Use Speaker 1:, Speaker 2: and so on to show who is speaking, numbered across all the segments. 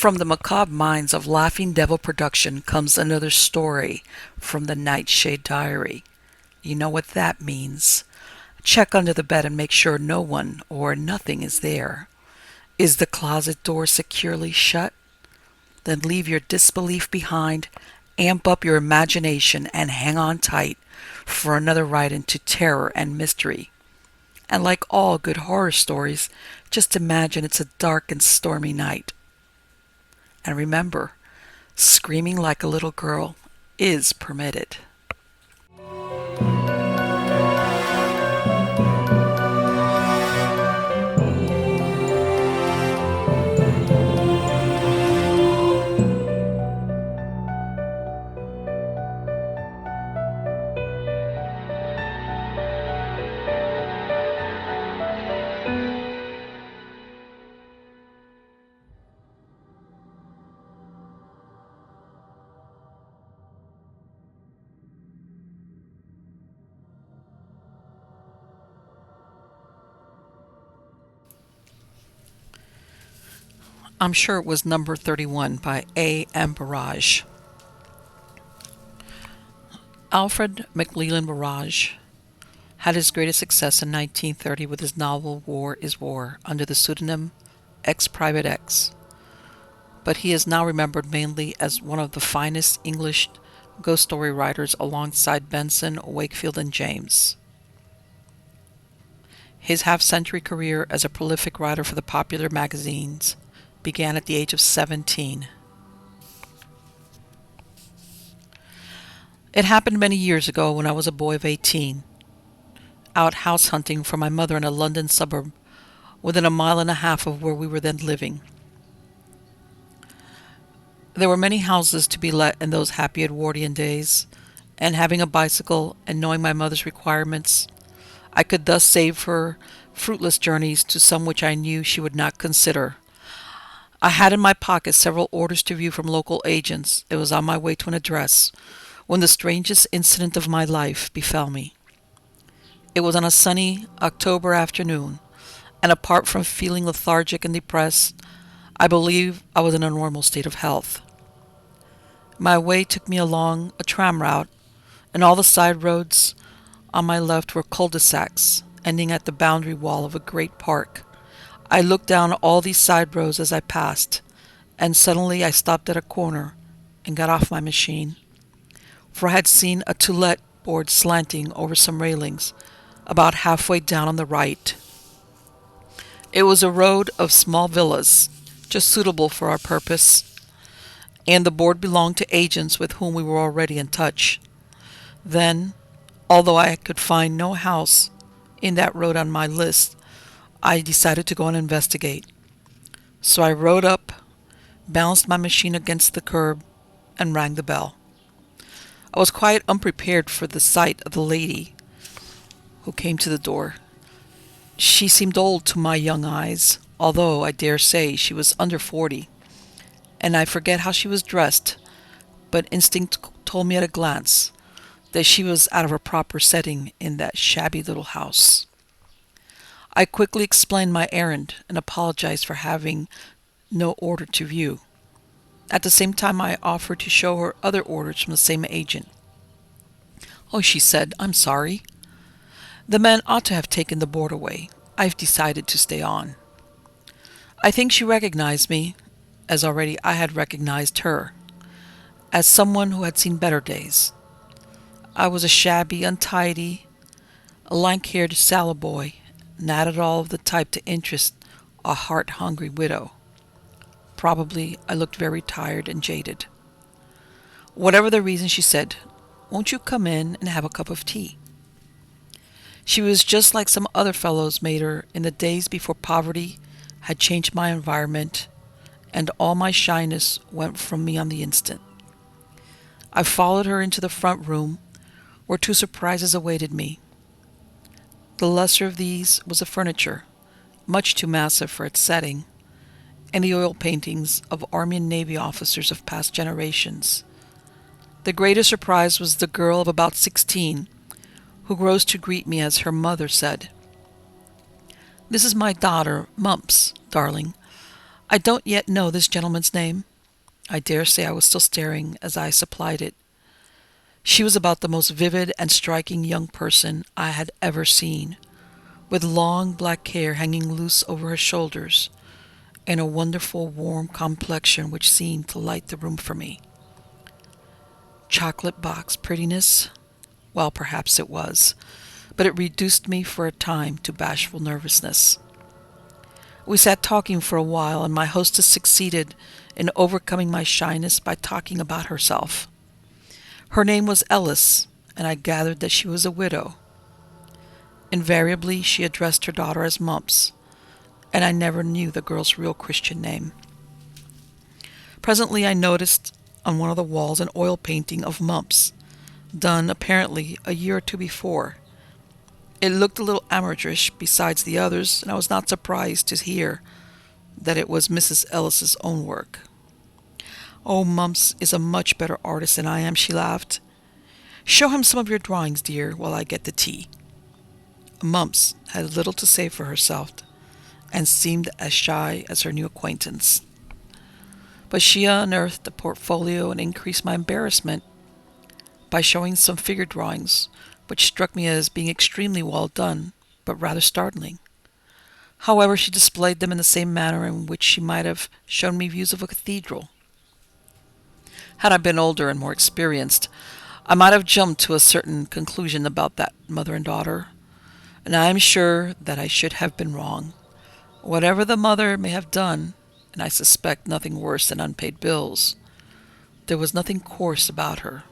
Speaker 1: From the macabre minds of Laughing Devil Production comes another story from the Nightshade Diary. You know what that means. Check under the bed and make sure no one or nothing is there. Is the closet door securely shut? Then leave your disbelief behind, amp up your imagination, and hang on tight for another ride into terror and mystery. And like all good horror stories, just imagine it's a dark and stormy night. And remember, screaming like a little girl is permitted. I'm sure it was number 31 by A. M. Burrage. Alfred McLeland Burrage had his greatest success in 1930 with his novel War is War under the pseudonym Ex-Private X, but he is now remembered mainly as one of the finest English ghost story writers alongside Benson, Wakefield, and James. His half-century career as a prolific writer for the popular magazines began at the age of 17. It happened many years ago when I was a boy of 18, out house hunting for my mother in a London suburb within a mile and a half of where we were then living. There were many houses to be let in those happy Edwardian days, and having a bicycle and knowing my mother's requirements, I could thus save her fruitless journeys to some which I knew she would not consider. I had in my pocket several orders to view from local agents. It was on my way to an address when the strangest incident of my life befell me. It was on a sunny October afternoon, and apart from feeling lethargic and depressed, I believe I was in a normal state of health. My way took me along a tram route, and all the side roads on my left were cul-de-sacs, ending at the boundary wall of a great park. I looked down all these side roads as I passed, and suddenly I stopped at a corner and got off my machine, for I had seen a to let board slanting over some railings about halfway down on the right. It was a road of small villas, just suitable for our purpose, and the board belonged to agents with whom we were already in touch. Then, although I could find no house in that road on my list, I decided to go and investigate. So I rode up, balanced my machine against the curb, and rang the bell. I was quite unprepared for the sight of the lady who came to the door. She seemed old to my young eyes, although I dare say she was under 40, and I forget how she was dressed, but instinct told me at a glance that she was out of her proper setting in that shabby little house. I quickly explained my errand and apologized for having no order to view. At the same time, I offered to show her other orders from the same agent. "Oh," she said, "I'm sorry. The men ought to have taken the board away. I've decided to stay on." I think she recognized me, as already I had recognized her, as someone who had seen better days. I was a shabby, untidy, lank-haired sallow boy, not at all of the type to interest a heart-hungry widow. Probably I looked very tired and jaded. Whatever the reason, she said, "Won't you come in and have a cup of tea?" She was just like some other fellows made her in the days before poverty had changed my environment, and all my shyness went from me on the instant. I followed her into the front room, where two surprises awaited me. The lesser of these was the furniture, much too massive for its setting, and the oil paintings of Army and Navy officers of past generations. The greatest surprise was the girl of about 16, who rose to greet me as her mother said, "This is my daughter, Mumps, darling. I don't yet know this gentleman's name. I dare say I was still staring as I supplied it. She was about the most vivid and striking young person I had ever seen, with long black hair hanging loose over her shoulders, and a wonderful warm complexion which seemed to light the room for me. Chocolate box prettiness? Well, perhaps it was, but it reduced me for a time to bashful nervousness. We sat talking for a while, and my hostess succeeded in overcoming my shyness by talking about herself. Her name was Ellis, and I gathered that she was a widow. Invariably, she addressed her daughter as Mumps, and I never knew the girl's real Christian name. Presently, I noticed on one of the walls an oil painting of Mumps, done apparently a year or two before. It looked a little amateurish besides the others, and I was not surprised to hear that it was Mrs. Ellis's own work. "Oh, Mumps is a much better artist than I am," she laughed. "Show him some of your drawings, dear, while I get the tea." Mumps had little to say for herself, and seemed as shy as her new acquaintance. But she unearthed a portfolio and increased my embarrassment by showing some figure drawings, which struck me as being extremely well done, but rather startling. However, she displayed them in the same manner in which she might have shown me views of a cathedral. Had I been older and more experienced, I might have jumped to a certain conclusion about that mother and daughter, and I am sure that I should have been wrong. Whatever the mother may have done, and I suspect nothing worse than unpaid bills, there was nothing coarse about her.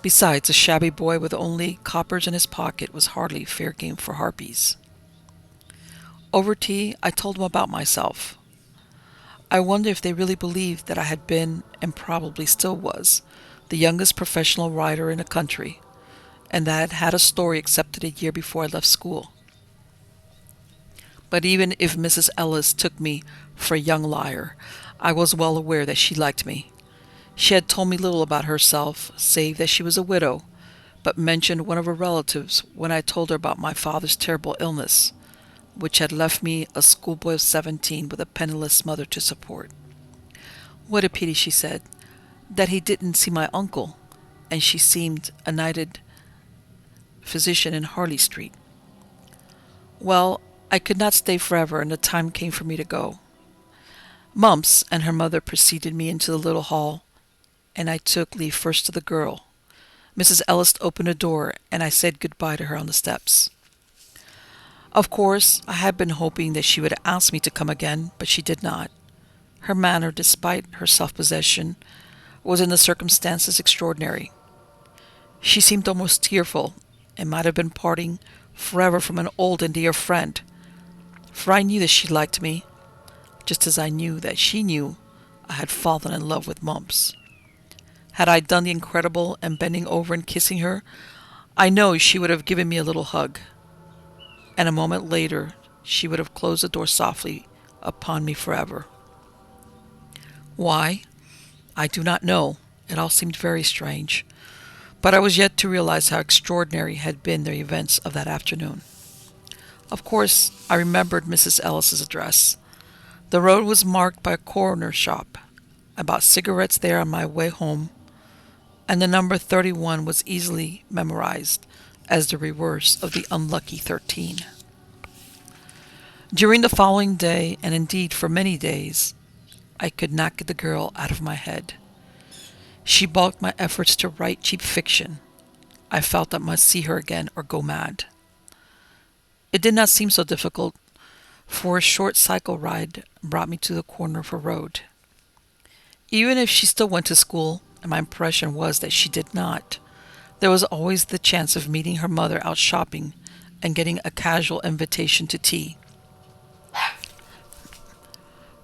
Speaker 1: Besides, a shabby boy with only coppers in his pocket was hardly fair game for harpies. Over tea, I told them about myself. I wonder if they really believed that I had been, and probably still was, the youngest professional writer in the country, and that I had had a story accepted a year before I left school. But even if Mrs. Ellis took me for a young liar, I was well aware that she liked me. She had told me little about herself, save that she was a widow, but mentioned one of her relatives when I told her about my father's terrible illness, which had left me a schoolboy of 17 with a penniless mother to support. "What a pity," she said, "that he didn't see my uncle," and she seemed a knighted physician in Harley Street. Well, I could not stay forever, and the time came for me to go. Mumps and her mother preceded me into the little hall, and I took leave first of the girl. Mrs. Ellis opened a door, and I said good-bye to her on the steps. Of course, I had been hoping that she would ask me to come again, but she did not. Her manner, despite her self-possession, was in the circumstances extraordinary. She seemed almost tearful, and might have been parting forever from an old and dear friend, for I knew that she liked me, just as I knew that she knew I had fallen in love with Mumps. Had I done the incredible and bending over and kissing her, I know she would have given me a little hug, and a moment later she would have closed the door softly upon me forever. Why? I do not know. It all seemed very strange, but I was yet to realize how extraordinary had been the events of that afternoon. Of course, I remembered Mrs. Ellis's address. The road was marked by a coroner's shop. I bought cigarettes there on my way home, and the number 31 was easily memorized as the reverse of the unlucky 13. During the following day, and indeed for many days, I could not get the girl out of my head. She balked my efforts to write cheap fiction. I felt I must see her again or go mad. It did not seem so difficult, for a short cycle ride brought me to the corner of a road. Even if she still went to school, and my impression was that she did not, there was always the chance of meeting her mother out shopping and getting a casual invitation to tea.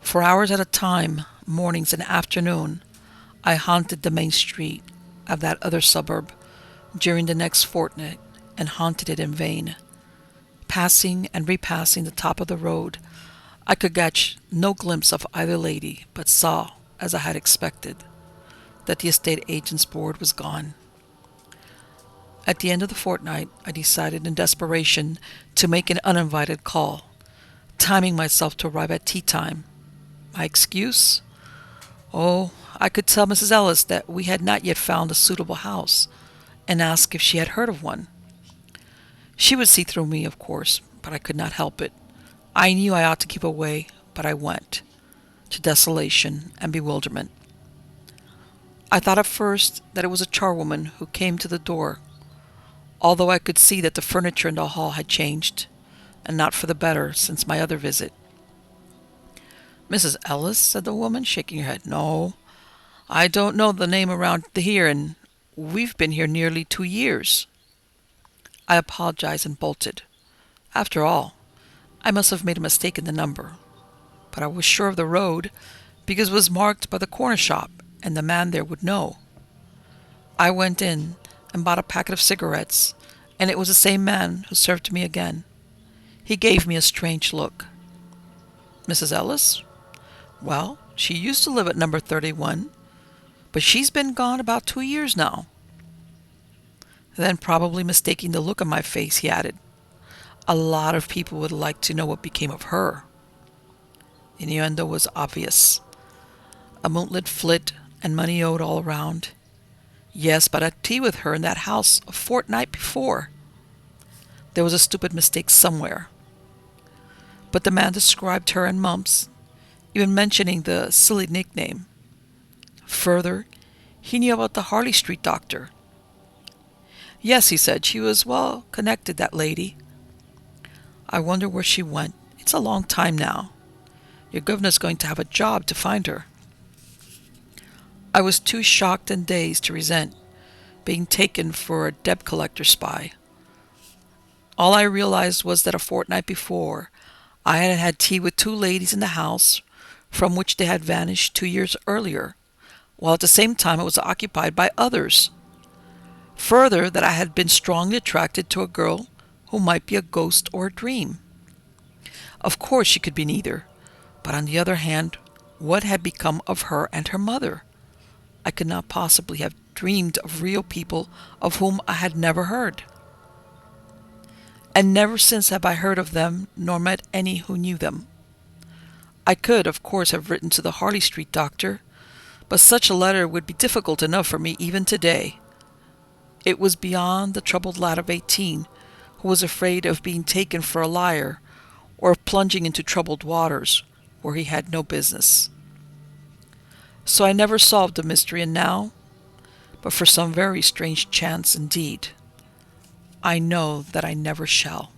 Speaker 1: For hours at a time, mornings and afternoon, I haunted the main street of that other suburb during the next fortnight, and haunted it in vain. Passing and repassing the top of the road, I could catch no glimpse of either lady, but saw, as I had expected, that the estate agent's board was gone. At the end of the fortnight, I decided in desperation to make an uninvited call, timing myself to arrive at tea time, My excuse? Oh, I could tell Mrs. Ellis that we had not yet found a suitable house, and ask if she had heard of one. She would see through me, of course, but I could not help it. I knew I ought to keep away, but I went, to desolation and bewilderment. I thought at first that it was a charwoman who came to the door, although I could see that the furniture in the hall had changed, and not for the better since my other visit. "Mrs. Ellis?" said the woman, shaking her head. "No, I don't know the name around here, and we've been here nearly 2 years." I apologized and bolted. After all, I must have made a mistake in the number, but I was sure of the road because it was marked by the corner shop, and the man there would know. I went in and bought a packet of cigarettes, and it was the same man who served me again. He gave me a strange look. "Mrs. Ellis? Well, she used to live at number 31, but she's been gone about 2 years now." Then, probably mistaking the look on my face, he added, "A lot of people would like to know what became of her." The innuendo was obvious. A moonlit flit and money owed all around. Yes, but I had tea with her in that house a fortnight before. There was a stupid mistake somewhere. But the man described her in mumps, even mentioning the silly nickname. Further, he knew about the Harley Street doctor. "Yes," he said, "she was well connected, that lady. I wonder where she went. It's a long time now. Your governor's going to have a job to find her." I was too shocked and dazed to resent being taken for a debt collector spy. All I realized was that a fortnight before, I had had tea with two ladies in the house from which they had vanished 2 years earlier, while at the same time it was occupied by others. Further, that I had been strongly attracted to a girl who might be a ghost or a dream. Of course she could be neither, but on the other hand, what had become of her and her mother? I could not possibly have dreamed of real people of whom I had never heard. And never since have I heard of them nor met any who knew them. I could, of course, have written to the Harley Street doctor, but such a letter would be difficult enough for me even today. It was beyond the troubled lad of 18 who was afraid of being taken for a liar or of plunging into troubled waters where he had no business. So I never solved the mystery, and now, but for some very strange chance indeed, I know that I never shall.